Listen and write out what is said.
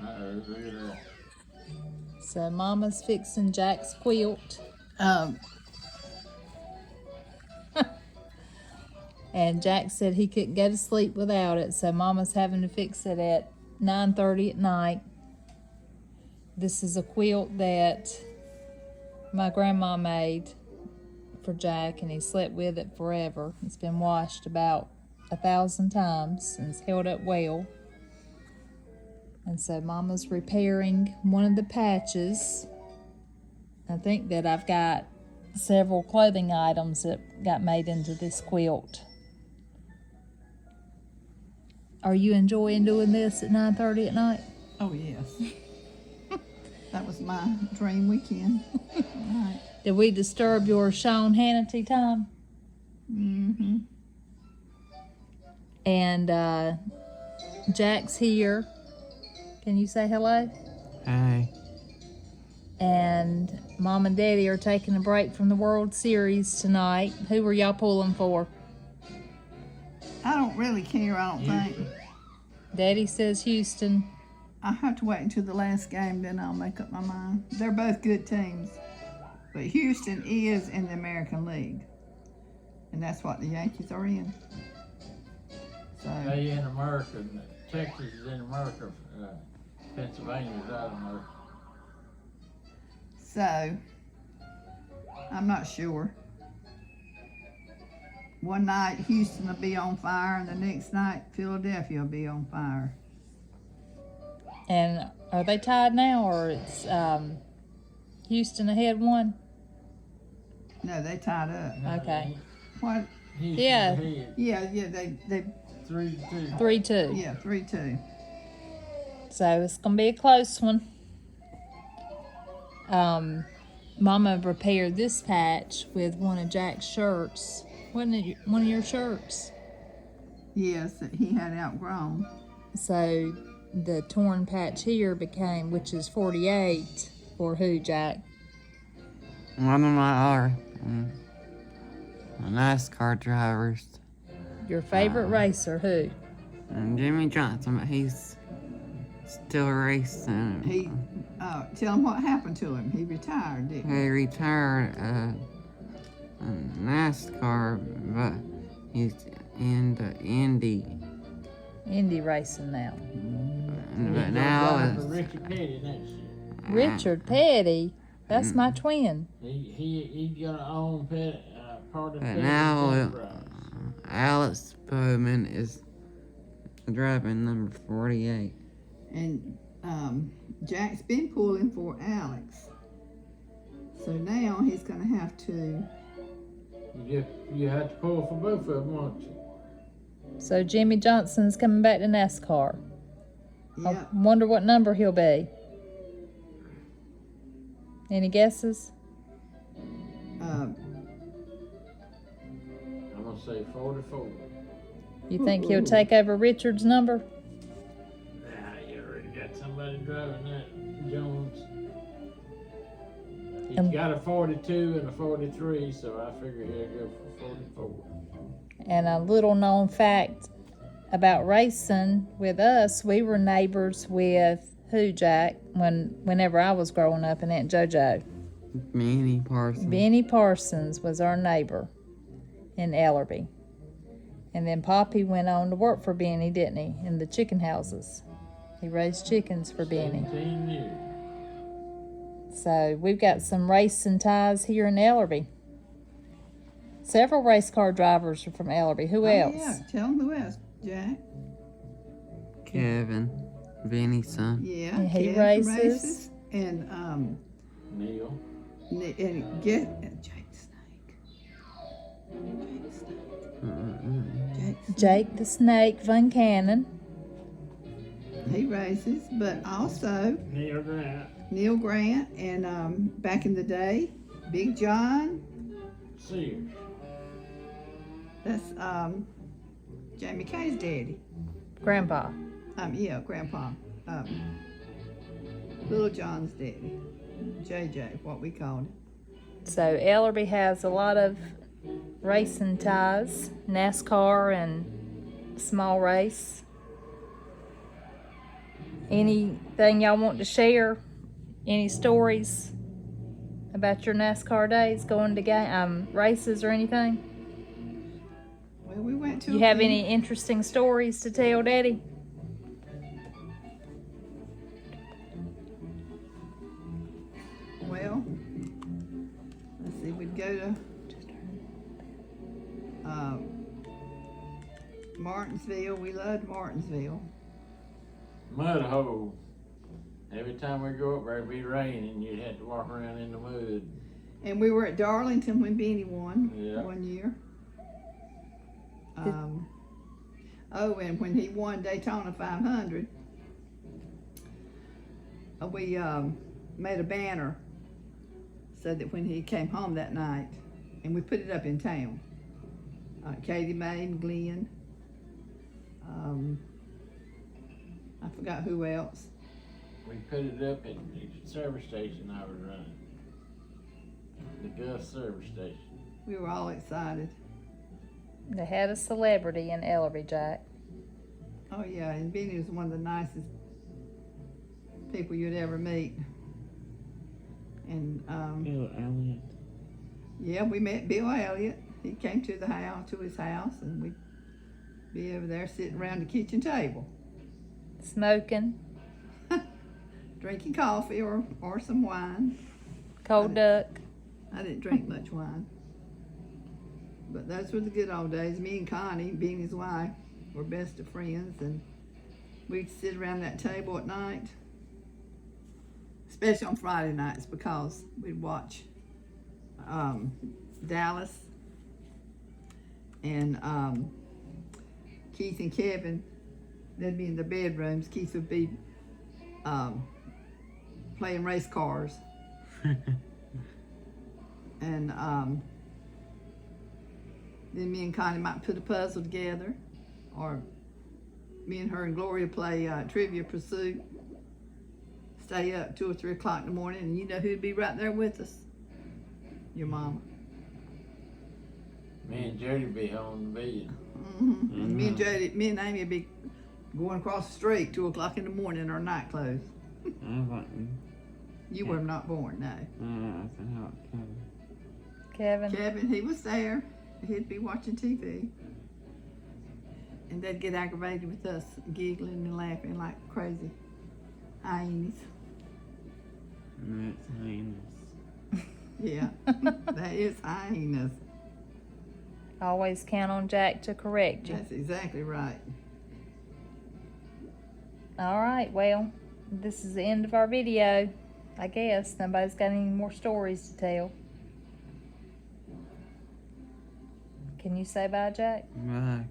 Look at that. So Mama's fixing Jack's quilt. And Jack said he couldn't go to sleep without it, so Mama's having to fix it at 9:30 at night. This is a quilt that my grandma made for Jack, and he slept with it forever. It's been washed about 1,000 times and it's held up well. And so Mama's repairing one of the patches. I think that I've got several clothing items that got made into this quilt. Are you enjoying doing this at 9:30 at night? Oh, yes. That was my dream weekend. Right. Did we disturb your Sean Hannity time? Mm-hmm. And Jack's here. Can you say hello? Hi. And Mom and Daddy are taking a break from the World Series tonight. Who are y'all pulling for? I don't really care, I don't think. Daddy says Houston. I have to wait until the last game, then I'll make up my mind. They're both good teams. But Houston is in the American League. And that's what the Yankees are in. So They in America. Texas is in America. Pennsylvania's out of America. So I'm not sure. One night Houston will be on fire, and the next night Philadelphia will be on fire. And are they tied now, or it's Houston ahead 1? No, they tied up. Okay. What? Houston Yeah. ahead. Yeah, they 3-2. 3-2. yeah, 3-2. So it's gonna be a close one. Mama repaired this patch with one of Jack's shirts. Wasn't it one of your shirts? Yes, that he had outgrown. So the torn patch here became, which is 48 for who, Jack? One of my Nascar drivers. Your favorite racer, who? And Jimmy Johnson, but he's still racing. He tell him what happened to him. He retired, didn't he? He retired NASCAR, but he's in the Indy racing now. But now For it's Ricky Petty next year. Richard Petty. That's my twin. He's gonna own part of But Petty's now enterprise. Alex Bowman is driving number 48. And Jack's been pulling for Alex. So now he's going to have to. You have to pull for both of them, won't you? So Jimmy Johnson's coming back to NASCAR. Yeah. I wonder what number he'll be. Any guesses? I'm gonna say 44. You think he'll take over Richard's number? Nah, you already got somebody driving that, Jones. He's got a 42 and a 43, so I figure he'll go for 44. And a little known fact about racing with us, we were neighbors with who, Jack, whenever I was growing up, and Aunt JoJo. Benny Parsons. Benny Parsons was our neighbor in Ellerby. And then Poppy went on to work for Benny, didn't he, in the chicken houses. He raised chickens for Benny. 17 years. So we've got some racing ties here in Ellerby. Several race car drivers are from Ellerby. Who else? Yeah, tell him who else. Jack. Kevin. Benny's son. Yeah. And he Kevin races. And Neil. and get Jake Snake. Jake Snake. Jake the Snake Van Cannon. He races, but also Neil Grant. Neil Grant and back in the day, Big John. Sears. That's Jamie Kay's daddy. Grandpa. Yeah, Grandpa. Little John's daddy. JJ, what we called it. So Ellerby has a lot of racing ties, NASCAR and small race. Anything y'all want to share? Any stories about your NASCAR days, going to races or anything? Well, we went to You a have few. any interesting stories to tell, Daddy? Well, let's see, we'd go to Martinsville. We loved Martinsville. Mud hole. Every time we go up there, it'd be raining. You'd have to walk around in the mud. And we were at Darlington when Benny won Yeah. one year. And when he won Daytona 500, we made a banner so that when he came home that night, and we put it up in town. Katie Mae and Glenn. I forgot who else. We put it up at the service station I was running. The Gus service station. We were all excited. They had a celebrity in Ellery, Jack. Oh yeah, and Benny was one of the nicest people you'd ever meet. And Bill Elliott. yeah, we met Bill Elliott. He came to his house, and we'd be over there sitting around the kitchen table, Smoking, drinking coffee or some wine. cold duck. I didn't drink much wine. But those were the good old days. Me and Connie, Benny's wife, were best of friends, and we'd sit around that table at night, especially on Friday nights, because we'd watch Dallas and Keith and Kevin. They'd be in the bedrooms. Keith would be playing race cars. And then me and Connie might put a puzzle together, or me and her and Gloria play Trivia Pursuit. Stay up 2 or 3 o'clock in the morning, and you know who'd be right there with us? Your mama. Me and Jody be on the bed. And me and Amy would be going across the street 2 o'clock in the morning in our night clothes. I wasn't. You were not born, no. Kevin. Kevin, he was there. He'd be watching TV. And they'd get aggravated with us, giggling and laughing like crazy hyenas. That's heinous. Yeah, that is hyenas. Always count on Jack to correct you. That's exactly right. All right, well, this is the end of our video. I guess nobody's got any more stories to tell. Can you say bye, Jack? Bye.